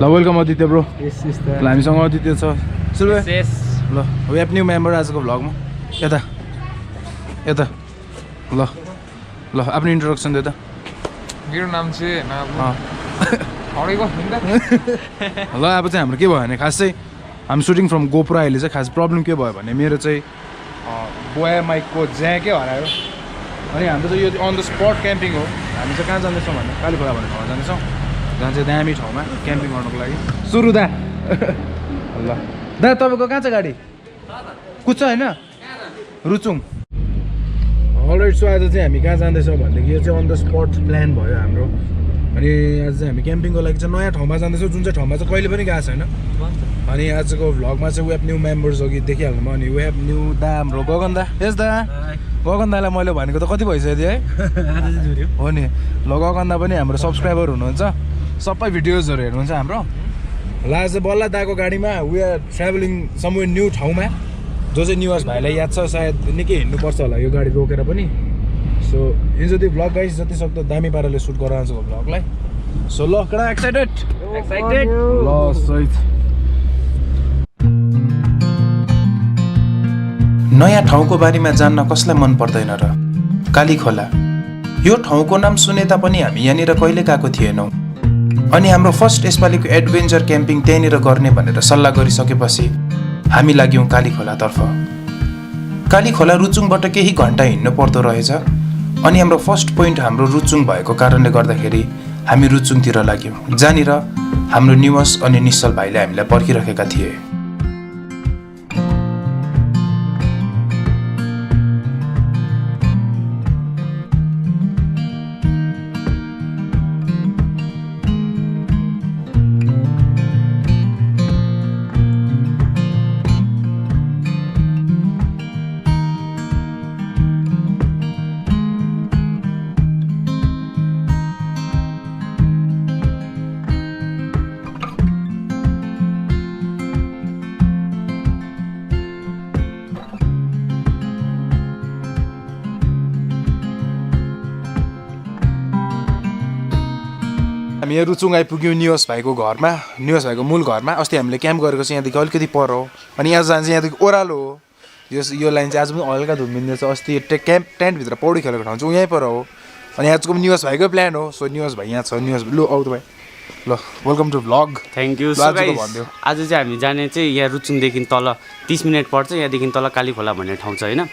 ल welcome Aditya bro Yes. ल हामीसँग आदित्य छ सुरु ल वी हेभ न्यू मेम्बर आजको भ्लगमा यता यता ल ल आफ्नो इन्ट्रोडक्सन दे त मेरो नाम चाहिँ ल अब चाहिँ हाम्रो के भयो भने खास चाहिँ हामी सुटिङ फ्रम गोप्रो अहिले चाहिँ खास प्रब्लम के भयो भने मेरो चाहिँ बोया माइकको ज्याकै हरायो अनि हाम्रो चाहिँ यो अन द स्पट क्याम्पिङ हो हामी चाहिँ कहाँ जाँदैछौँ भने कालीखोला भन्ने ठाउँमा जाँदैछौँ जहाँ चाहिँ दामी ठाउँमा क्याम्पिङ गर्नुको लागि सुरु दा ल दा तपाईँको कहाँ छ गाडी कुद्छ होइन रुचुङ अलराइट सो आज चाहिँ हामी कहाँ जाँदैछौँ भनेदेखि यो चाहिँ अन द स्पट प्लान भयो हाम्रो अनि आज चाहिँ हामी क्याम्पिङको लागि चाहिँ नयाँ ठाउँमा जाँदैछौँ जुन चाहिँ ठाउँमा चाहिँ कहिले पनि गएको छैन अनि आजको भ्लगमा चाहिँ वी हेभ न्यू मेम्बर्स अघि देखिहाल्नु अनि वी हेभ न्यू दा हाम्रो गगन दा यस दा गगन दालाई मैले भनेको त कति भइसक्यो है हो नि ल गगन दा पनि हाम्रो सब्सक्राइबर हुनुहुन्छ सबै भिडियोजहरू हेर्नुहुन्छ हाम्रो ल आज बल्ल दाको गाडीमा we are travelling somewhere new ठाउँमा जो चाहिँ न्युवर्स भाइलाई याद छ सायद निकै हिँड्नुपर्छ होला यो गाडी रोकेर पनि सो हिजो त्यो भ्लग गाइस जति सक्दो दामी पाराले सुट गराउँछ भ्लगलाई सो ल कडा एक्साइटेड ल सही नयाँ ठाउँको बारेमा जान्न कसलाई मन पर्दैन र कालीखोला यो ठाउँको नाम सुने तापनि हामी यहाँनिर कहिले गएको थिएनौँ अनि हाम्रो फर्स्ट यसपालिको एडभेन्चर क्याम्पिङ त्यहीँनिर गर्ने भनेर सल्लाह गरिसकेपछि हामी लाग्यौँ कालीखोलातर्फ कालीखोला रुचुङबाट केही घन्टा हिँड्नु पर्दो रहेछ अनि हाम्रो फर्स्ट पोइन्ट हाम्रो रुचुङ भएको कारणले गर्दाखेरि हामी रुचुङतिर लाग्यौँ जहाँनिर हाम्रो निवास अनि निश्चल भाइले हामीलाई पर्खिरहेका थिए हामी यहाँ रुचुङ आइपुग्यौँ निवास भाइको घरमा निवास भाइको मूल घरमा अस्ति हामीले क्याम्प गरेको चाहिँ यहाँदेखि अलिकति पर हो अनि यहाँ जान्छ यहाँदेखि ओह्रालो हो यो लाइन चाहिँ आज पनि हल्का धुम्मिँदैछ अस्ति टेन्टभित्र पौडी खेलेको ठाउँ चाहिँ यहीँ पर हो अनि आजको पनि निवास भाइकै प्लान हो सो निवास भाइ यहाँ छ निवास लु आउ त भाइ ल welcome to vlog thank you so भनिदियो आज चाहिँ हामी जाने चाहिँ यहाँ रुचुङदेखि तल 30 मिनट पर्छ यहाँदेखि तल कालीखोला भन्ने ठाउँ छ होइन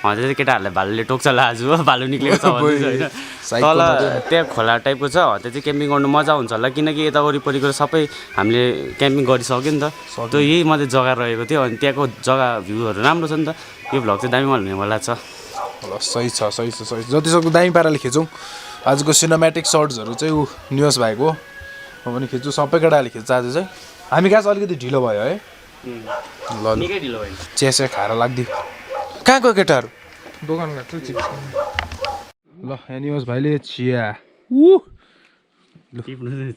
त्यहाँ चाहिँ केटाहरूलाई भालुले टोक्छ होला आज हो भालु निक्लेको छ होइन तल त्यहाँ खोला टाइपको छ त्यहाँ चाहिँ क्याम्पिङ गर्नु मजा हुन्छ होला किनकि यता वरिपरिको सबै हामीले क्याम्पिङ गरिसक्यो नि त त्यो यही मात्रै जग्गा रहेको थियो अनि त्यहाँको जग्गा भ्यूहरू राम्रो छ नि त यो भ्लग चाहिँ दामी हुनेवाला छ ल सही छ जतिसक्दो दामी पाराले खिचौँ आजको सिनेमेटिक सर्ट्सहरू चाहिँ ऊ निवास भाइको म पनि खिच्छु सबै केटाहरूले खिच्छ आज चाहिँ हामी खास अलिकति ढिलो भयो है ल निकै ढिलो भयो चिया खाएर लाग्दियो कहाँ गयो केटाहरू दोकान गएको चिप्स ल यहाँ निवास भाइले चिया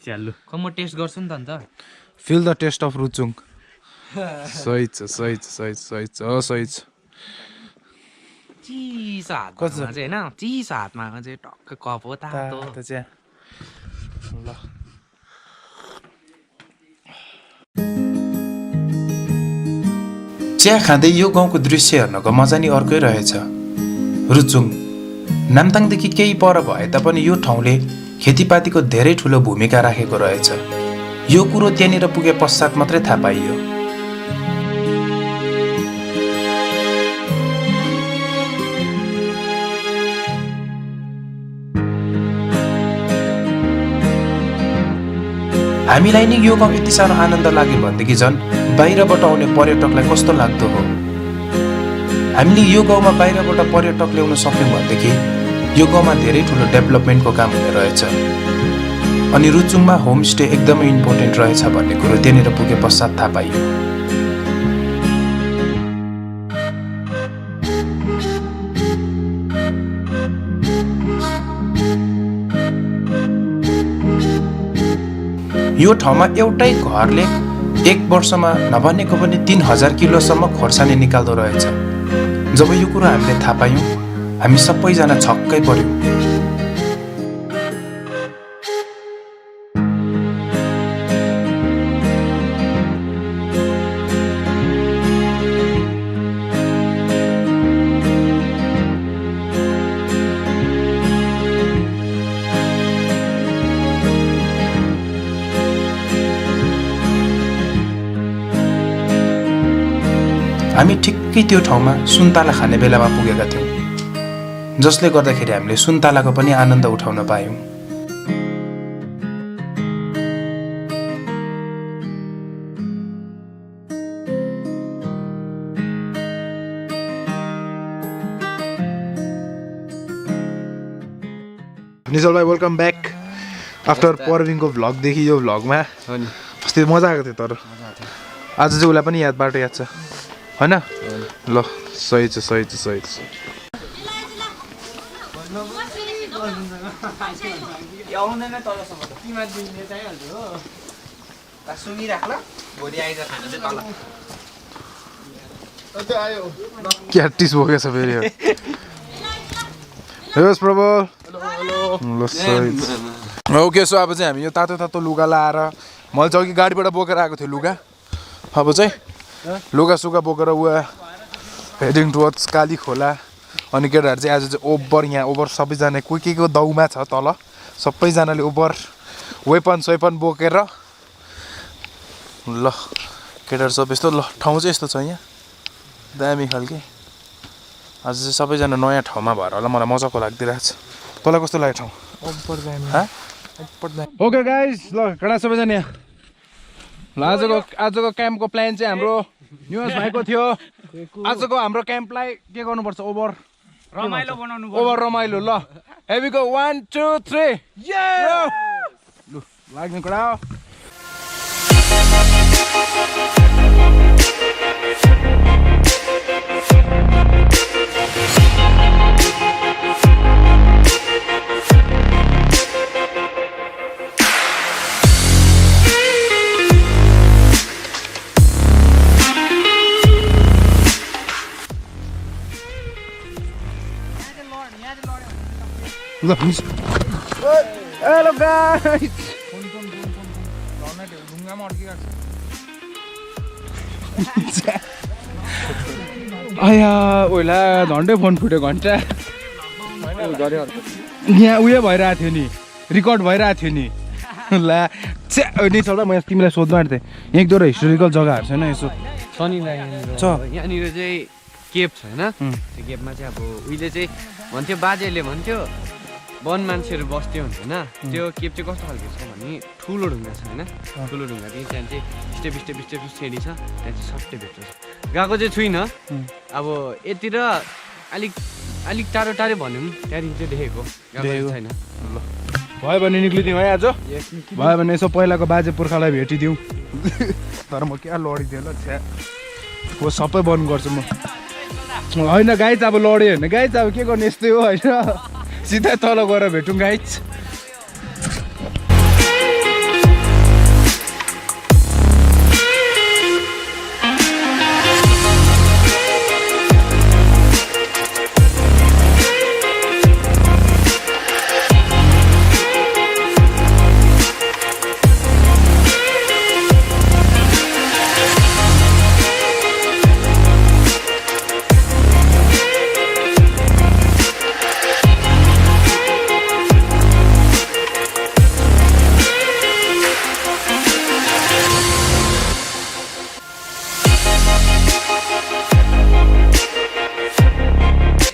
च्यालु म टेस्ट गर्छु नि त अन्त फिल द टेस्ट अफ रुचुङ सही छ चिसो हातमा चाहिँ होइन चिसो हातमा चाहिँ टक्क कप हो तातो चिया ल चिया खाँदै यो गाउँको दृश्य हेर्नको मजा नि अर्कै रहेछ रुचुङ नामताङदेखि केही पर भए तापनि यो ठाउँले खेतीपातीको धेरै ठुलो भूमिका राखेको रहेछ यो कुरो त्यहाँनिर पुगे पश्चात मात्रै थाहा पाइयो हामीलाई नि यो गाउँ यति साह्रो आनन्द लाग्यो भनेदेखि झन् बाहिरबाट आउने पर्यटकलाई कस्तो लाग्दो हो हामीले यो गाउँमा बाहिरबाट पर्यटक ल्याउन सक्यौँ भनेदेखि यो गाउँमा धेरै ठुलो डेभलपमेन्टको काम हुने रहेछ अनि रुचुङमा होमस्टे एकदमै इम्पोर्टेन्ट रहेछ भन्ने कुरो त्यहाँनिर पुगे पश्चात थाहा पाइयो यो ठाउँमा एउटै घरले एक वर्षमा नभनेको पनि 3000 किलोसम्म खोर्सानी निकाल्दो रहेछ जब यो कुरा हामीले थाहा पायौँ हामी सबैजना छक्कै पर्यौँ हामी ठिक्कै त्यो ठाउँमा सुन्तला खाने बेलामा पुगेका थियौँ, जसले गर्दाखेरि हामीले सुन्तलाको पनि आनन्द उठाउन पायौँ। निजल भाइ वेलकम ब्याक आफ्टर पर्विङको भ्लगदेखि यो भ्लगमा अस्ति मजा आएको थियो, तर आज चाहिँ उसलाई पनि बाटो याद छ होइन? ल सही छ। क्याटिस बोकेछ फेरि प्रबल। ओके, सो अब चाहिँ हामी यो तातो लुगा लाएर, मैले चाहिँ अघि गाडीबाट बोकेर आएको थियो लुगा, अब चाहिँ लुगा सुगा बोकेर हेडिङ टुवर्ड्स काली खोला। अनि केटाहरू चाहिँ आज चाहिँ यहाँ ओभर सबैजना के को दाउमा छ तल, सबैजनाले ओभर वेपन बोकेर। ल केटाहरू सब यस्तो, ल ठाउँ चाहिँ यस्तो छ यहाँ दामी खालके। आज चाहिँ सबैजना नयाँ ठाउँमा भएर होला, मलाई मजाको लागिदिरहेको छ। तँलाई कस्तो लाग्यो ठाउँ? ओके गाइज, ल केटा सबैजना यहाँ। ल आजको क्याम्पको प्लान चाहिँ हाम्रो न्युज भाइको थियो। आजको हाम्रो क्याम्पलाई के गर्नुपर्छ? ओभर रमाइलो। ल हेभीको 1 2 3 लु लाग्ने कडा। हेलो गाइस, आया ओइला झन्डै फोन फुट्यो घन्टा। यहाँ उयो भइरहेको थियो नि, रेकर्ड भइरहेको थियो नि। ला नि चल्दा म तिमीलाई सोध्नु आँटेको थिएँ, एक दुईवटा हिस्टोरिकल जग्गाहरू छैन यसो? यहाँनिर चाहिँ केप छ होइन? त्यो केपमा चाहिँ अब उहिले चाहिँ भन्थ्यो, बाजेले भन्थ्यो वन मान्छेहरू बस्थ्यो होइन। त्यो केप चाहिँ कस्तो खालको छ भने ठुलो ढुङ्गा छ होइन, ठुलो ढुङ्गा चाहिँ त्यहाँ चाहिँ स्टेप सिँढी छ, त्यहाँ चाहिँ सट्टै भेट्छ। गएको चाहिँ छुइनँ, अब यति र अलिक टाढो भनौँ, त्यहाँदेखि चाहिँ देखेको छैन। ल भयो भने निक्लिदिउँ है आज, भयो भने यसो पहिलाको बाजे पुर्खालाई भेटिदिउँ। तर म क्या लडिदिएँ ल, छ्या हो सबै बन्द गर्छु म। होइन गाइज, अब लड्यो होइन गाइज, अब के गर्ने, यस्तै हो होइन। सिधै तल गएर भेटौँ गाइज।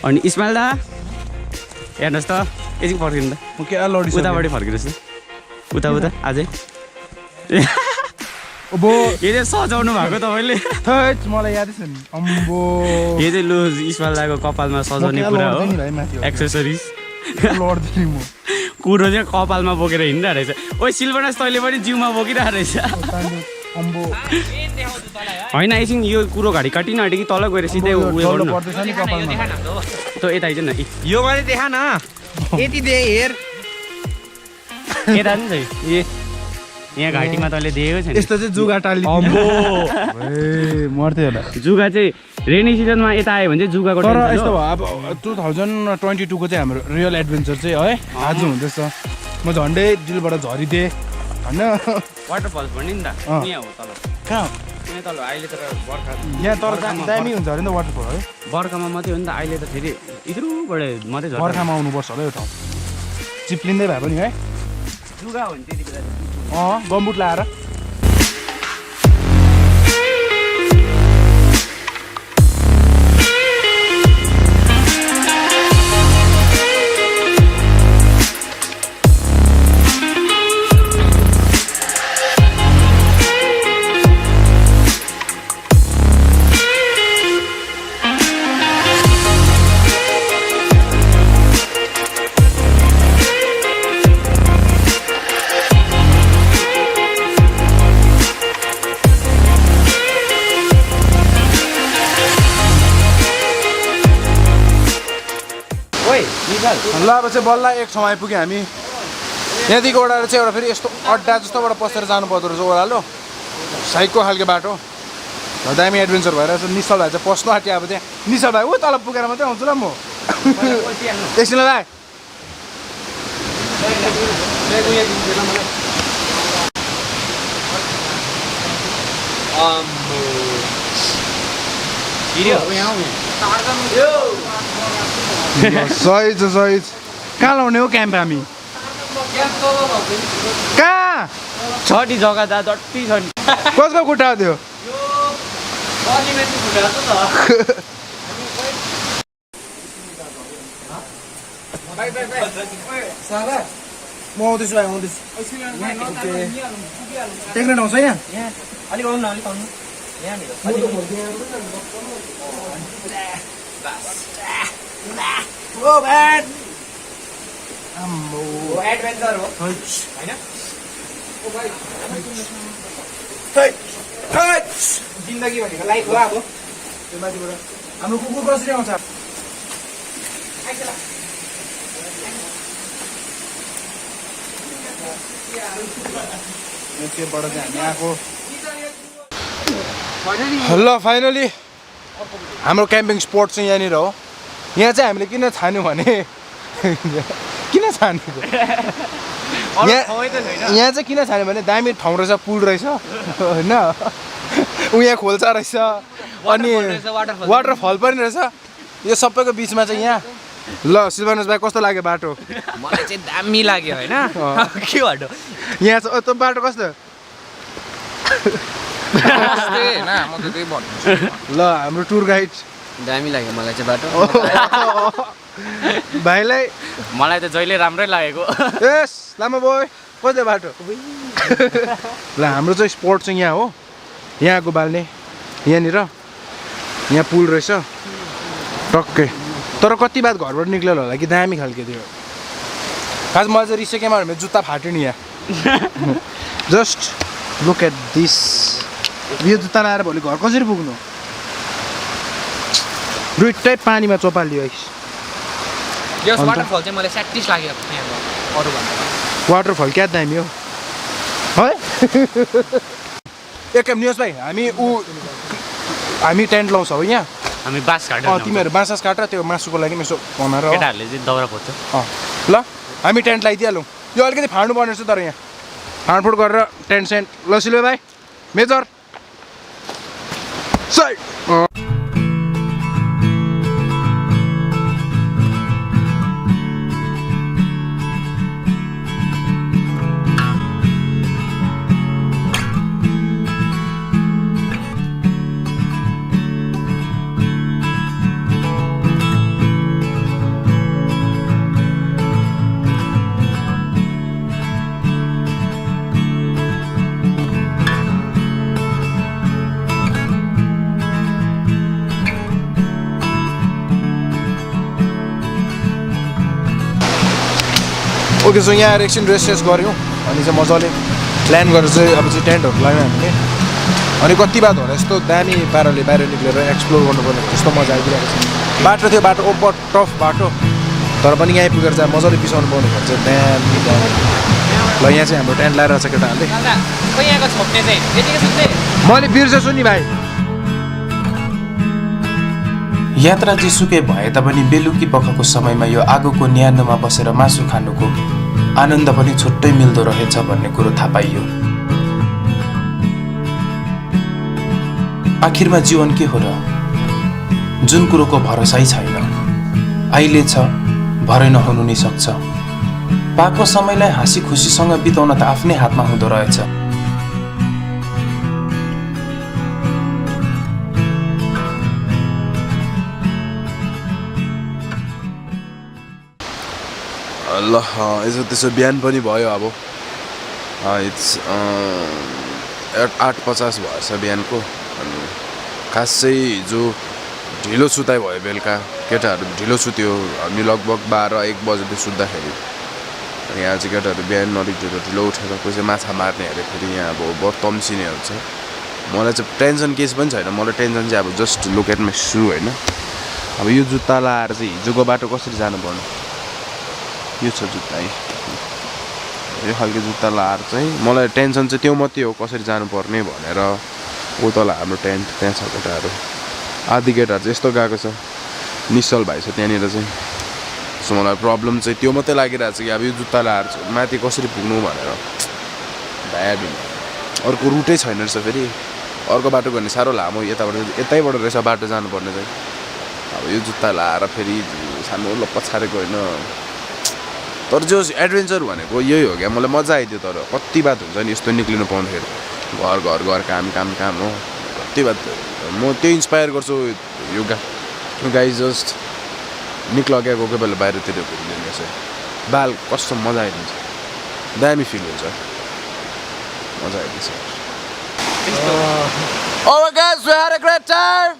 अनि इस्माइल दा हेर्नुहोस् त, एकछिन फर्किनु त, म क्या लडिस उताबाटै फर्किनुहोस् न, उता अझै अब यो चाहिँ सजाउनु भएको तपाईँले। मलाई यादै छ नि। अम्बो यो चाहिँ लु इस्माइल दाको कपालमा सजाउने कुरा हो, एक्सेसरिज लड्दिनँ म। कुरो चाहिँ कपालमा बोकेर हिँडिरहेको रहेछ। ओ सिल्भरस तैँले पनि जिउमा बोकिरहेको रहेछ। होइन एकछिन यो कुरो घाँटी काटिन आँट्यो कि तल गएर सिधै उयो गर्नु त, यता आइज न, यो मैले देखा न, यति दे हेर, यता नि चाहिँ यहाँ घाँटीमा तैँले देखेको छैन। यस्तो चाहिँ जुगा टाली मर्थ्यो होला। जुगा चाहिँ रेनी सिजनमा यता आयो भने चाहिँ जुगाको, तर यस्तो भयो अब 2022 को चाहिँ हाम्रो रियल एडभेन्चर चाहिँ है आज हुँदैछ। म झन्डै दिलबाट झरिदिएँ होइन। वाटरफल्स भन्ने नि त, यहाँ हो तल, कहाँ यहाँ तल अहिले त बर्खा, यहाँ तर दामी हुन्छ अरे नि त वाटरफल है। बर्खामा मात्रै हो नि त, अहिले त फेरि इत्रुबाट मात्रै झर्छ। बर्खामा आउनुपर्छ होला यो ठाउँ, चिप्लिँदै भए पनि है। जुगा हो नि त्यति बेला, गम्बुट लाएर। ल अब चाहिँ बल्ल एक ठाउँ आइपुग्यो हामी यहाँदेखि ओडाएर चाहिँ एउटा फेरि यस्तो अड्डा जस्तोबाट पसेर जानु पर्दो रहेछ ओह्रालो साइडको खालको बाटो दामी एडभेन्चर भइरहेछ निश्चल भाइ चाहिँ पस्नु आँट्यो अब त्यहाँ निश्चल भाइ ऊ तल पुगेर मात्रै आउँछु ल म एकछिन भाइ सही छ सही छ कहाँ लाउने हो क्याम्प हामी कहाँ छ नि जग्गा दा जति छ नि कसको खुट्टा हो त्यो म आउँदैछु भाइ आउँदैछु टेक्रेन आउँछ यहाँ अलिक आउनु न अलिक आउनु एडभेन्चर हो होइन जिन्दगी भनेको लाइफ हो अब त्यो माथिबाट हाम्रो कुकुर कसरी आउँछ त्योबाट चाहिँ हामी आएको ल फाइनली हाम्रो क्याम्पिङ स्पोट चाहिँ यहाँनिर हो यहाँ चाहिँ हामीले किन छान्यौँ भने किन छानेको यहाँ चाहिँ किन छान्यो भने दामी ठाउँ रहेछ पुल रहेछ होइन ऊ यहाँ खोल्छ रहेछ अनि वाटरफल पनि रहेछ यो सबैको बिचमा चाहिँ यहाँ ल सिल्भानस भाइ कस्तो लाग्यो बाटो मलाई चाहिँ दामी लाग्यो होइन के बाटो यहाँ चाहिँ त्यो बाटो कस्तो ल हाम्रो टुर गाइड दामी लाग्यो मलाई चाहिँ बाटो भाइलाई मलाई त जहिले राम्रै लागेको यस लामा बोय कस्तो बाटो ल हाम्रो चाहिँ स्पोट चाहिँ यहाँ हो यहाँको बाल्ने यहाँनिर यहाँ पुल रहेछ टक्कै तर कति बाद घरबाट निक्लेर होला कि दामी खालको थियो खास मलाई चाहिँ रिसेकेमा मेरो जुत्ता फाट्यो नि यहाँ जस्ट लुक एट दिस यो जुत्ता लाएर भोलि घर कसरी पुग्नु दुइटै पानीमा चोपालियो यो वाटरफल चाहिँ मलाई स्याटिस लाग्यो अरूभन्दा वाटरफल क्या दामी हो है एकम नियोस् भाइ हामी टेन्ट लाउँछौँ यहाँ हामी बाँस काटेर तिमीहरू बाँस काटेर त्यो मासुको लागि यसो बनाएर केटाहरूले चाहिँ दाउरा खोज्छ ल हामी टेन्ट लगाइदिइहालौँ यो अलिकति फाँड्नु पर्ने रहेछ तर यहाँ फाँडफुँड गरेर टेन्ट सेन्ट ल सिल्भे भाइ मेजर साइड ओके सो यहाँ एकछिन रेस्ट गऱ्यौँ अनि चाहिँ मजाले प्लान गरेर चाहिँ अब चाहिँ टेन्टहरू लगायौँ हामीले अनि कति बात होला यस्तो दामी पाराले बाहिर निक्लेर एक्सप्लोर गर्नुपर्ने त्यस्तो मजा आइदिरहेको छ बाटो थियो बाटो ओभर टफ बाटो तर पनि यहाँ पुगेर चाहिँ मजाले बिसाउनु पर्ने भन्छ दामी दामी ल यहाँ चाहिँ हाम्रो टेन्ट लगाएर छ केटाहरूले मैले बिर्सेछु नि भाइ यात्रा जेसुकै भए तापनि बेलुकी पखको समयमा यो आगोको न्यानोमा बसेर मासु खानुको आनन्द पनि छुट्टै मिल्दो रहेछ भन्ने कुरो थाहा पाइयो। आखिरमा जीवन के हो र जुन कुरोको भरोसै छैन, अहिले छ भरै नहुनु नि सक्छ। पाको समयलाई हाँसी खुसीसँग बिताउन त आफ्नै हातमा हुँदो रहेछ। ल यसो त्यसो बिहान पनि भयो। अब इट्स 8:50 भएछ बिहानको। अनि खास चाहिँ हिजो ढिलो सुताइ भयो बेलुका, केटाहरू ढिलो सुत्यो। हामी लगभग 12-1 बजेदेखि सुत्दाखेरि यहाँ चाहिँ केटाहरू बिहान ढिलो उठेर कोही चाहिँ माछा मार्ने अरे, फेरि यहाँ अब बहुत तम्सिनेहरू छ। मलाई चाहिँ टेन्सन केस पनि छैन, मलाई टेन्सन चाहिँ अब जस्ट लुक एट माई सु होइन। अब यो जुत्ता लाएर चाहिँ हिजोको बाटो कसरी जानु पर्ने यो छ जुत्ता है यो खालको जुत्ता लाएर चाहिँ मलाई टेन्सन चाहिँ त्यो मात्रै हो कसरी जानुपर्ने भनेर ऊ तल हाम्रो टेन्ट त्यहाँ छ केटाहरू आधी केटाहरू चाहिँ यस्तो गएको छ निश्चल भाइ छ त्यहाँनिर चाहिँ सो मलाई प्रब्लम चाहिँ त्यो मात्रै लागिरहेको छ कि अब यो जुत्ता लाएर माथि कसरी पुग्नु भनेर भ्याबिन अर्को रुटै छैन रहेछ फेरि अर्को बाटो गर्ने साह्रो लामो यतैबाट रहेछ बाटो जानुपर्ने चाहिँ अब यो जुत्ता लाएर फेरि सानो पछारेको होइन तर जो एडभेन्चर भनेको यही हो क्या मलाई मजा आइदियो तर कति बात हुन्छ नि यस्तो निक्लिनु पाउँदाखेरि घर काम हो कति बात म त्यो इन्सपायर गर्छु यो गाई जस्ट निक्ल क्या कोही बेला बाहिरतिर घुम्दैन चाहिँ बाल कस्तो मजा आइदिन्छ दामी फिल हुन्छ मजा आइदिन्छ Oh guys, we had a great time!